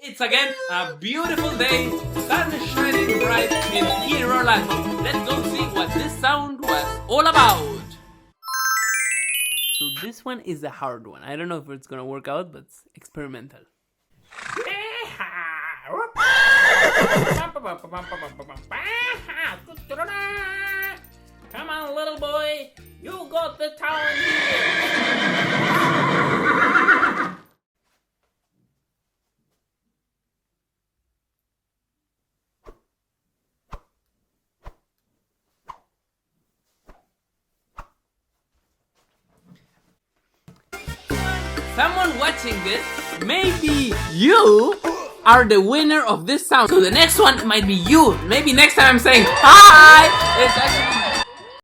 It's again a beautiful day, sun is shining bright in here Orlando. Let's go see what this sound was all about. So this one is a hard one. I don't know if it's gonna work out, but it's experimental. Come on, little boy, you got the town here. Someone watching this, maybe you are the winner of this sound. So the next one might be you. Maybe next time I'm saying hi, it's actually